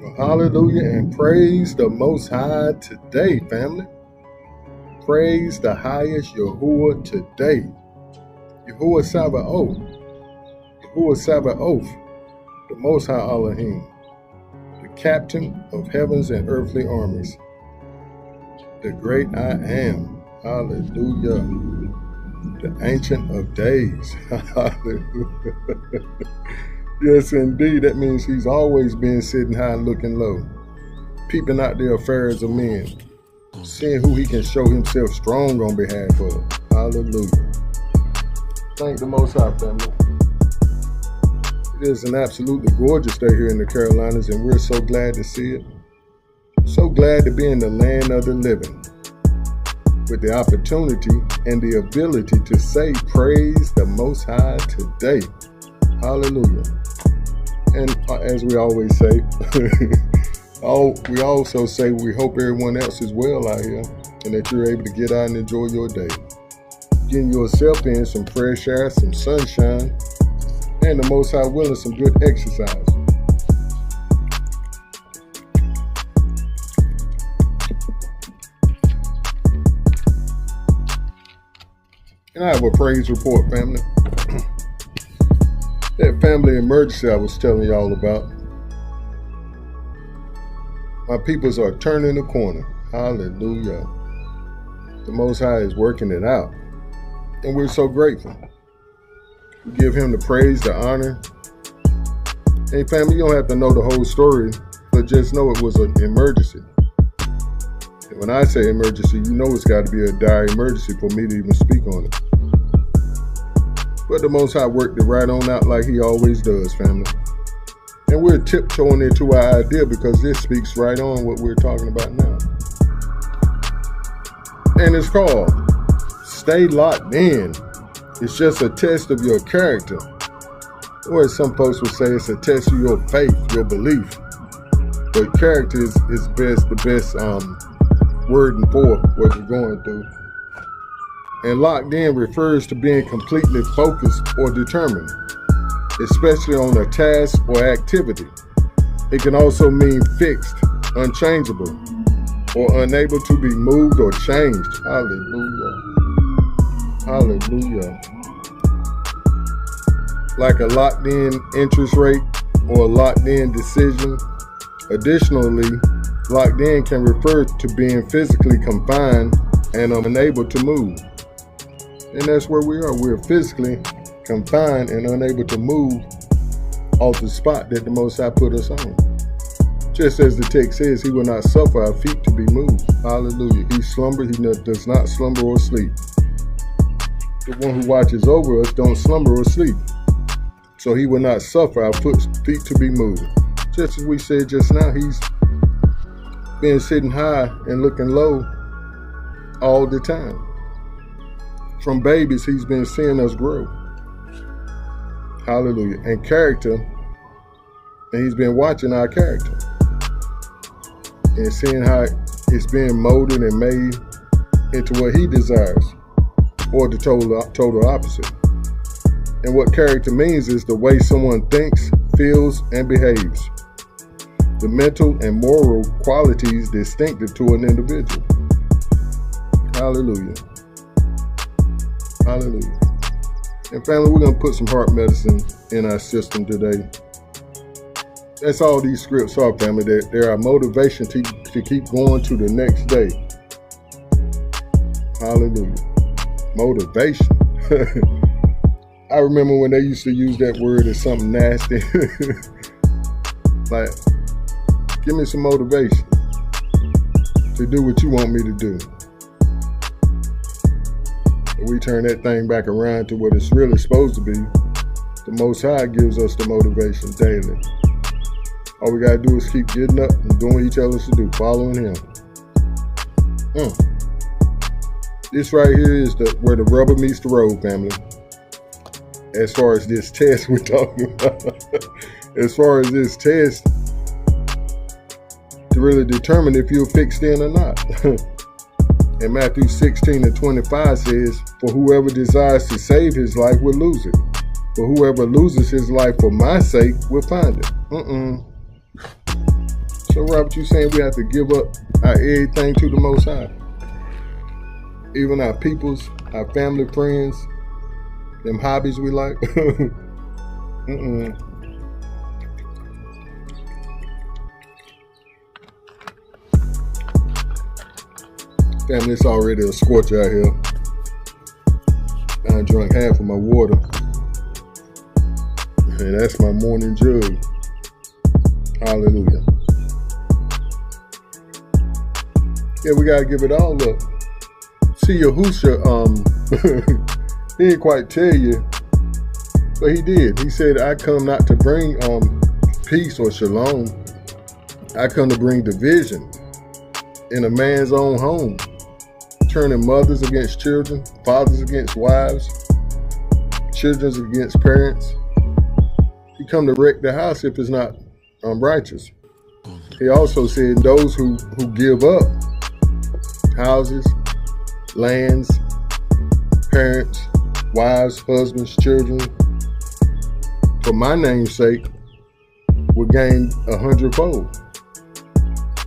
Well, hallelujah and praise the Most High today, family. Praise the highest Yahuwah today. Yahuwah Sabaoth. Yahuwah Sabaoth, the Most High Elohim, the captain of heavens and earthly armies, the great I am. Hallelujah. The Ancient of Days. Hallelujah. Yes, indeed. That means he's always been sitting high and looking low, peeping out the affairs of men, seeing who he can show himself strong on behalf of. Hallelujah. Thank the Most High, family. It is an absolutely gorgeous day here in the Carolinas, and we're so glad to see it. So glad to be in the land of the living, with the opportunity and the ability to say praise the Most High today. Hallelujah. And as we always say, we also say we hope everyone else is well out here and that you're able to get out and enjoy your day. Getting yourself in some fresh air, some sunshine, and the Most High willing, some good exercise. And I have a praise report, family. That family emergency I was telling y'all about. My peoples are turning the corner. Hallelujah. The Most High is working it out. And we're so grateful. We give him the praise, the honor. Hey family, you don't have to know the whole story, but just know it was an emergency. And when I say emergency, you know it's got to be a dire emergency for me to even speak on it. But the Most High worked it right on out like he always does, family. And we're tiptoeing into our idea because this speaks right on what we're talking about now. And it's called Stay Locked In. It's just a test of your character. Or as some folks would say, it's a test of your faith, your belief. But character is the best wording for what we're going through. And locked in refers to being completely focused or determined, especially on a task or activity. It can also mean fixed, unchangeable, or unable to be moved or changed. Hallelujah. Hallelujah. Like a locked in interest rate or a locked in decision. Additionally, locked in can refer to being physically confined and unable to move. And that's where we are. We're physically confined and unable to move off the spot that the Most High put us on. Just as the text says, he will not suffer our feet to be moved. Hallelujah. He does not slumber or sleep. The one who watches over us don't slumber or sleep. So he will not suffer our feet to be moved. Just as we said just now, he's been sitting high and looking low all the time. From babies, he's been seeing us grow. Hallelujah. And character, and he's been watching our character and seeing how it's being molded and made into what he desires, or the total opposite. And what character means is the way someone thinks, feels, and behaves. The mental and moral qualities distinctive to an individual. Hallelujah. Hallelujah. And family, we're going to put some heart medicine in our system today. That's all these scripts are, family. They're our motivation to keep going to the next day. Hallelujah. Motivation. I remember when they used to use that word as something nasty. Like, give me some motivation to do what you want me to do. We turn that thing back around to what it's really supposed to be. The Most High gives us the motivation daily. All we gotta do is keep getting up and doing what he tells us to do, following him. This right here is where the rubber meets the road, family. As far as this test we're talking about. As far as this test, to really determine if you're fixed in or not. And Matthew 16:25 says, for whoever desires to save his life will lose it. But whoever loses his life for my sake will find it. So Robert, you saying we have to give up our everything to the Most High? Even our peoples, our family, friends, them hobbies we like? Mm-mm. Family, it's already a scorch out here. I drank half of my water. And that's my morning jug. Hallelujah. Yeah, we gotta give it all up. See, Yahusha, he didn't quite tell you, but he did. He said, I come not to bring peace or shalom. I come to bring division in a man's own home, turning mothers against children, fathers against wives, children against parents. He come to wreck the house if it's not righteous. He also said those who give up houses, lands, parents, wives, husbands, children, for my name's sake, will gain 100-fold.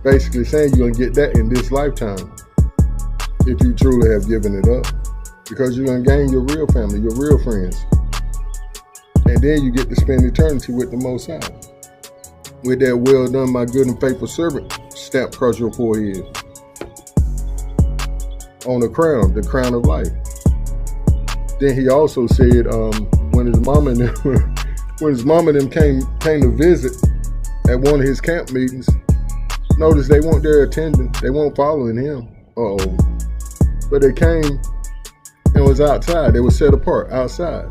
Basically saying you're going to get that in this lifetime if you truly have given it up. Because you're going to gain your real family, your real friends. And then you get to spend eternity with the Most High. With that well done, my good and faithful servant, stamped across your forehead. On the crown of life. Then he also said, when his mama and them came to visit at one of his camp meetings, notice they weren't there attending, they weren't following him. But they came and was outside. They were set apart outside,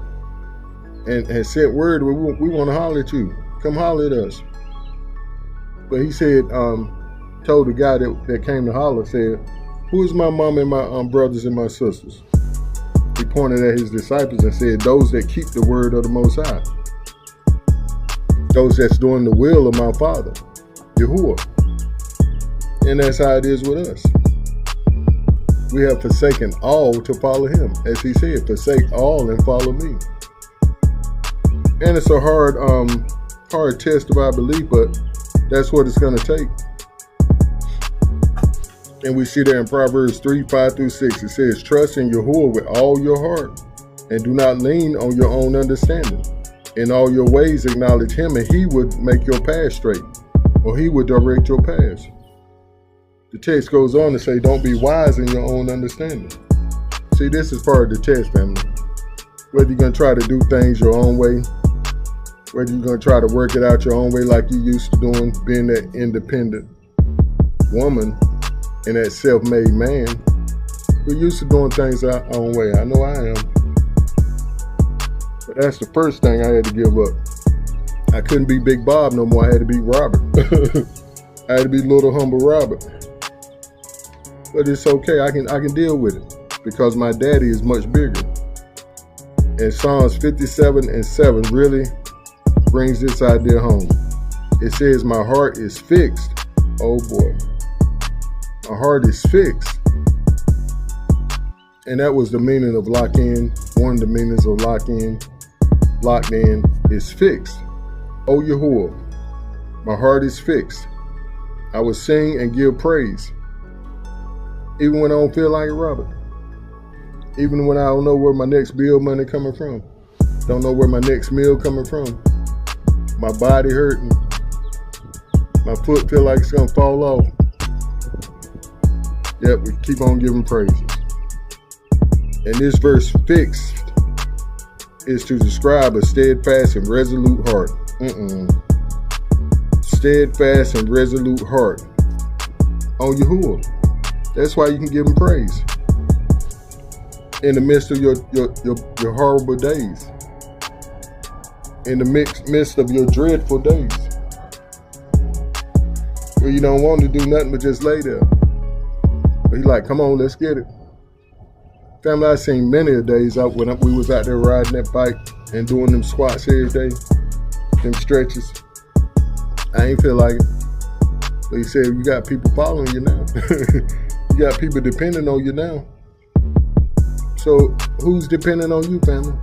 and had sent word, we want to holler at you. Come holler at us. But he said, told the guy that came to holler, said, who is my mom and my brothers and my sisters? He pointed at his disciples and said, those that keep the word of the Most High. Those that's doing the will of my Father, Yahuwah. And that's how it is with us. We have forsaken all to follow him. As he said, forsake all and follow me. And it's a hard test of our belief, but that's what it's going to take. And we see that in Proverbs 3:5-6. It says, trust in Yahuwah with all your heart, and do not lean on your own understanding. In all your ways acknowledge him, and he would make your path straight, or he would direct your paths. The text goes on to say, don't be wise in your own understanding. See, this is part of the test, family. Whether you're going to try to do things your own way, whether you're going to try to work it out your own way like you used to doing, being that independent woman and that self-made man. We're used to doing things our own way. I know I am. But that's the first thing I had to give up. I couldn't be Big Bob no more. I had to be Robert. I had to be little humble Robert. But it's okay. I can deal with it because my daddy is much bigger. And Psalms 57:7 really brings this idea home. It says, my heart is fixed. Oh boy. My heart is fixed. And that was the meaning of lock in. One of the meanings of lock in, locked in, is fixed. Oh Yahuwah, my heart is fixed. I will sing and give praise. Even when I don't feel like it, Robert. Even when I don't know where my next bill money coming from. Don't know where my next meal coming from. My body hurting. My foot feel like it's gonna fall off. Yep, we keep on giving praises. And this verse, fixed, is to describe a steadfast and resolute heart. Steadfast and resolute heart on Yahuwah. That's why you can give him praise in the midst of your horrible days, in the midst of your dreadful days, where you don't want to do nothing but just lay there. But he's like, come on, let's get it. Family, I've seen many a days out when we was out there riding that bike and doing them squats every day, them stretches. I ain't feel like it. But he said, you got people following you now. You got people depending on you now. So who's depending on you, family?